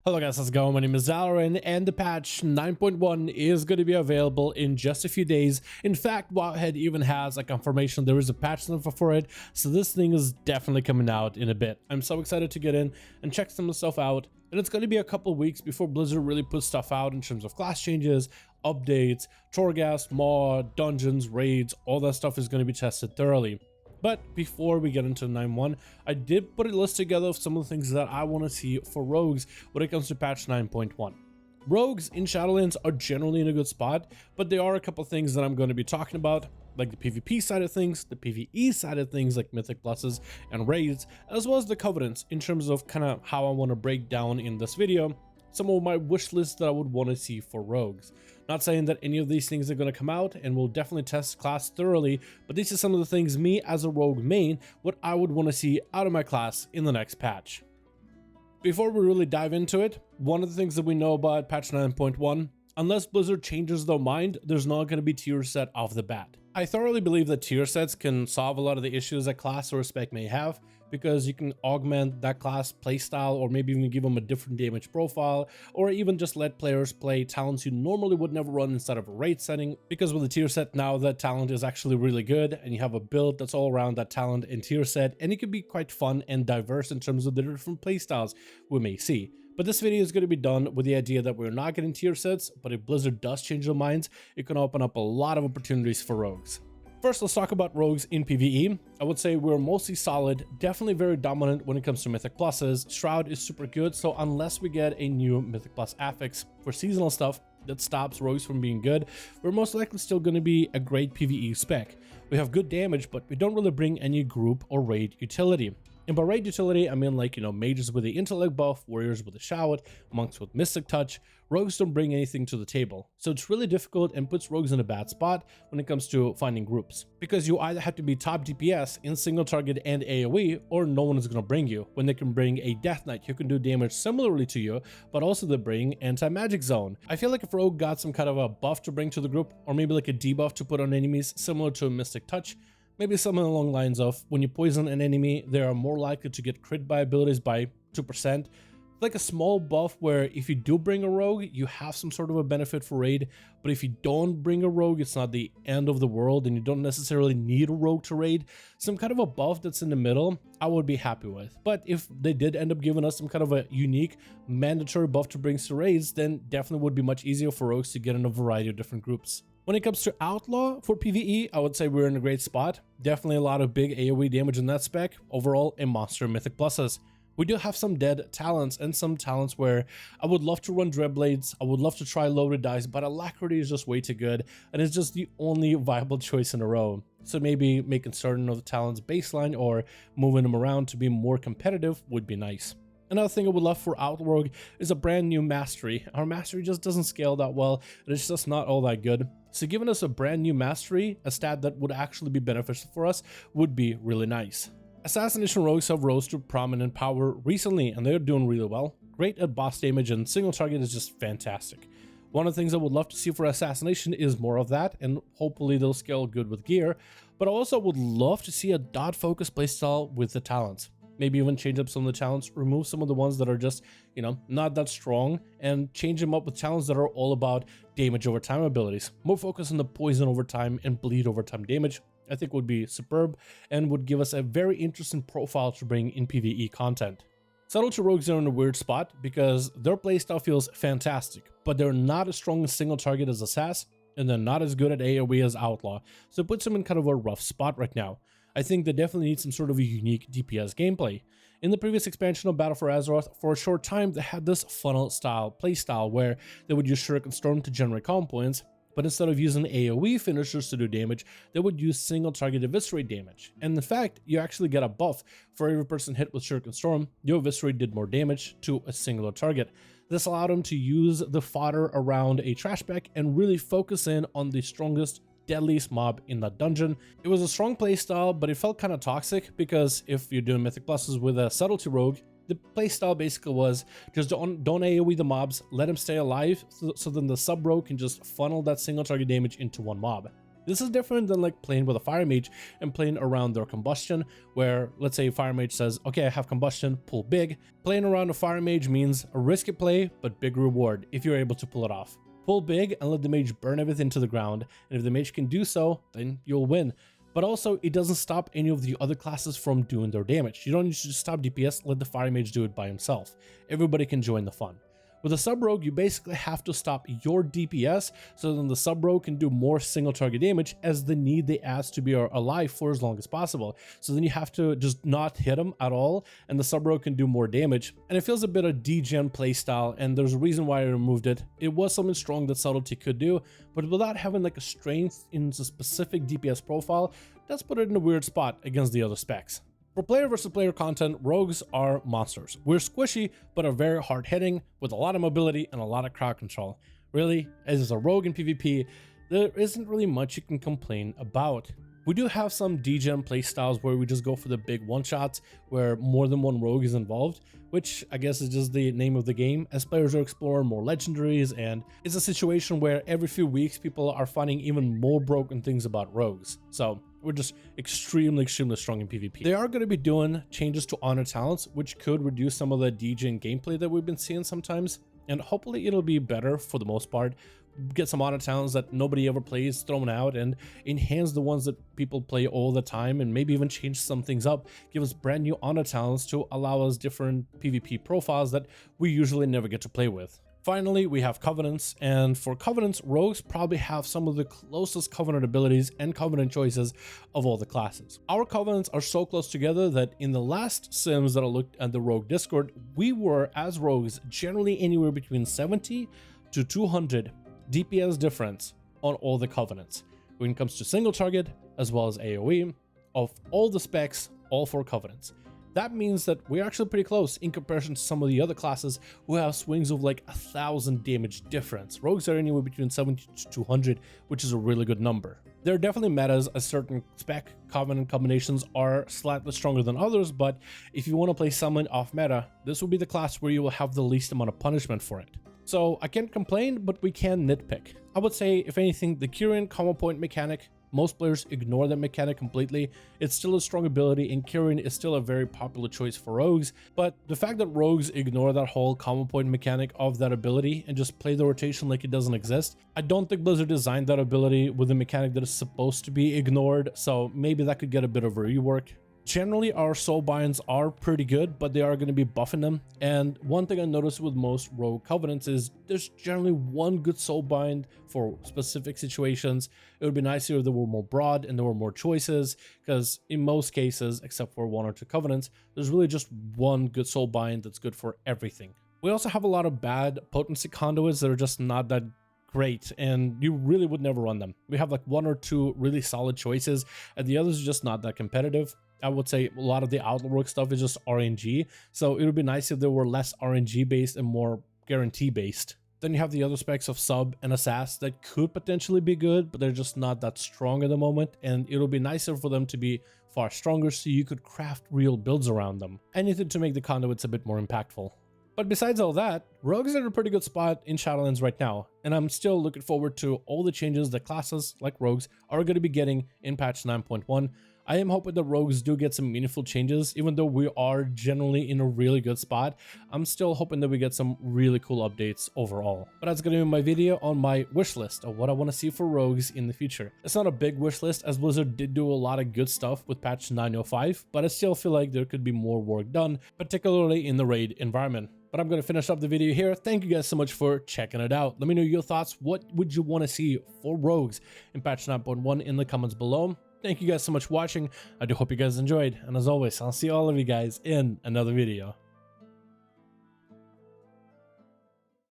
Hello guys, how's it going? My name is Dalaran, and the patch 9.1 is going to be available in just a few days. In fact, Wowhead even has a confirmation there is a patch number for it, so this thing is definitely coming out in a bit. I'm so excited to get in and check some of the stuff out, and it's going to be a couple weeks before Blizzard really puts stuff out in terms of class changes, updates, Torghast, mod, dungeons, raids. All that stuff is going to be tested thoroughly. But before we get into 9.1, I did put a list together of some of the things that I want to see for rogues when it comes to patch 9.1. Rogues in Shadowlands are generally in a good spot, but there are a couple things that I'm going to be talking about, like the PvP side of things, the PvE side of things like Mythic Pluses and Raids, as well as the Covenants in terms of kind of how I want to break down in this video some of my wish lists that I would want to see for rogues. Not saying that any of these things are going to come out, and we'll definitely test class thoroughly, but these are some of the things me as a rogue main, what I would want to see out of my class in the next patch. Before we really dive into it, one of the things that we know about patch 9.1, unless Blizzard changes their mind, there's not going to be tier set off the bat. I thoroughly believe that tier sets can solve a lot of the issues that class or spec may have, because you can augment that class playstyle, or maybe even give them a different damage profile, or even just let players play talents you normally would never run inside of a raid setting, because with the tier set now that talent is actually really good, and you have a build that's all around that talent and tier set, and it can be quite fun and diverse in terms of the different playstyles we may see. But this video is going to be done with the idea that we're not getting tier sets, but if Blizzard does change their minds, it can open up a lot of opportunities for rogues. First, let's talk about rogues in PvE. I would say we're mostly solid, definitely very dominant when it comes to Mythic Pluses. Shroud is super good, so unless we get a new Mythic Plus affix for seasonal stuff that stops rogues from being good, we're most likely still going to be a great PvE spec. We have good damage, but we don't really bring any group or raid utility. And by raid utility, I mean mages with the intellect buff, warriors with the shout, monks with mystic touch. Rogues don't bring anything to the table. So it's really difficult and puts rogues in a bad spot when it comes to finding groups. Because you either have to be top DPS in single target and AoE, or no one is going to bring you, when they can bring a Death Knight who can do damage similarly to you, but also they bring anti-magic zone. I feel like if rogue got some kind of a buff to bring to the group, or maybe like a debuff to put on enemies similar to a mystic touch, maybe something along the lines of when you poison an enemy, they are more likely to get crit by abilities by 2%. Like a small buff where if you do bring a rogue, you have some sort of a benefit for raid, but if you don't bring a rogue, it's not the end of the world and you don't necessarily need a rogue to raid. Some kind of a buff that's in the middle, I would be happy with. But if they did end up giving us some kind of a unique mandatory buff to bring to raids, then definitely would be much easier for rogues to get in a variety of different groups. When it comes to Outlaw for PvE, I would say we're in a great spot. Definitely a lot of big AoE damage in that spec. Overall, a monster Mythic Pluses. We do have some dead talents and some talents where I would love to run Dreadblades, I would love to try loaded dice, but Alacrity is just way too good, and it's just the only viable choice in a row. So maybe making certain of the talents baseline or moving them around to be more competitive would be nice. Another thing I would love for Outrogue is a brand new mastery. Our mastery just doesn't scale that well, and it's just not all that good. So giving us a brand new mastery, a stat that would actually be beneficial for us, would be really nice. Assassination rogues have rose to prominent power recently, and they're doing really well. Great at boss damage, and single target is just fantastic. One of the things I would love to see for Assassination is more of that, and hopefully they'll scale good with gear, but I also would love to see a dot focus playstyle with the talents. Maybe even change up some of the talents, remove some of the ones that are just, not that strong, and change them up with talents that are all about damage over time abilities. More focus on the poison over time and bleed over time damage, I think would be superb and would give us a very interesting profile to bring in PvE content. Subtlety rogues are in a weird spot because their playstyle feels fantastic, but they're not as strong as single target as Assass, and they're not as good at AoE as Outlaw, so it puts them in kind of a rough spot right now. I think they definitely need some sort of a unique DPS gameplay. In the previous expansion of Battle for Azeroth, for a short time they had this funnel style playstyle where they would use Shuriken Storm to generate comp points, but instead of using AoE finishers to do damage, they would use single target eviscerate damage. And in fact, you actually get a buff for every person hit with Shuriken Storm. Your eviscerate did more damage to a singular target. This allowed them to use the fodder around a trash bag and really focus in on the strongest, deadliest mob in that dungeon. It was a strong playstyle, but it felt kind of toxic because if you're doing Mythic Pluses with a Subtlety rogue, the playstyle basically was just don't AoE the mobs, let them stay alive, so then the sub rogue can just funnel that single target damage into one mob. This is different than like playing with a fire mage and playing around their combustion, where let's say fire mage says, okay, I have combustion, pull big. Playing around a fire mage means a risky play, but big reward if you're able to pull it off. Pull big and let the mage burn everything to the ground, and if the mage can do so, then you'll win. But also, it doesn't stop any of the other classes from doing their damage. You don't need to just stop DPS, let the fire mage do it by himself. Everybody can join the fun. With a sub-rogue, you basically have to stop your DPS so then the sub-rogue can do more single target damage as the need they ask to be alive for as long as possible. So then you have to just not hit them at all and the sub-rogue can do more damage. And it feels a bit of degen playstyle, and there's a reason why I removed it. It was something strong that Subtlety could do, but without having like a strength in a specific DPS profile, that's put it in a weird spot against the other specs. For player versus player content, rogues are monsters. We're squishy, but are very hard hitting with a lot of mobility and a lot of crowd control. Really, as a rogue in PvP, there isn't really much you can complain about. We do have some degen playstyles where we just go for the big one-shots where more than one rogue is involved, which I guess is just the name of the game, as players are exploring more legendaries, and it's a situation where every few weeks people are finding even more broken things about rogues. So we're just extremely strong in PvP. They are going to be doing changes to honor talents, which could reduce some of the degen gameplay that we've been seeing sometimes, and hopefully it'll be better for the most part. Get some honor talents that nobody ever plays thrown out and enhance the ones that people play all the time, and maybe even change some things up. Give us brand new honor talents to allow us different PvP profiles that we usually never get to play with. Finally, we have Covenants, and for Covenants, rogues probably have some of the closest Covenant abilities and Covenant choices of all the classes. Our Covenants are so close together that in the last sims that I looked at the Rogue Discord, we were, as rogues, generally anywhere between 70 to 200 DPS difference on all the Covenants, when it comes to single target as well as AoE, of all the specs, all 4 Covenants. That means that we're actually pretty close in comparison to some of the other classes who have swings of like 1,000 damage difference. Rogues are anywhere between 70 to 200, which is a really good number. There are definitely metas as certain spec Covenant combinations are slightly stronger than others, but if you want to play someone off meta, this will be the class where you will have the least amount of punishment for it. So I can't complain, but we can nitpick. I would say, if anything, the Kyrian combo point mechanic, most players ignore that mechanic completely. It's still a strong ability, and Kyrian is still a very popular choice for rogues, but the fact that rogues ignore that whole combo point mechanic of that ability and just play the rotation like it doesn't exist, I don't think Blizzard designed that ability with a mechanic that is supposed to be ignored, so maybe that could get a bit of a rework. Generally, our soul binds are pretty good, but they are going to be buffing them. And one thing I noticed with most rogue Covenants is there's generally one good soul bind for specific situations. It would be nicer if there were more broad and there were more choices, because in most cases, except for 1 or 2 Covenants, there's really just one good soul bind that's good for everything. We also have a lot of bad potency conduits that are just not that great, and you really would never run them. We have like 1 or 2 really solid choices, and the others are just not that competitive. I would say a lot of the Outlaw stuff is just RNG, so it would be nice if there were less RNG based and more guarantee based. Then you have the other specs of Sub and Assass that could potentially be good, but they're just not that strong at the moment, and it'll be nicer for them to be far stronger so you could craft real builds around them. Anything to make the conduits a bit more impactful. But besides all that, rogues are in a pretty good spot in Shadowlands right now, and I'm still looking forward to all the changes that classes like rogues are going to be getting in patch 9.1. I am hoping that rogues do get some meaningful changes. Even though we are generally in a really good spot, I'm still hoping that we get some really cool updates overall. But that's going to be my video on my wish list of what I want to see for rogues in the future. It's not a big wish list, as Blizzard did do a lot of good stuff with patch 9.05, but I still feel like there could be more work done, particularly in the raid environment. But I'm going to finish up the video here. Thank you guys so much for checking it out. Let me know your thoughts. What would you want to see for rogues in patch 9.1 in the comments below? Thank you guys so much for watching. I do hope you guys enjoyed. And as always, I'll see all of you guys in another video.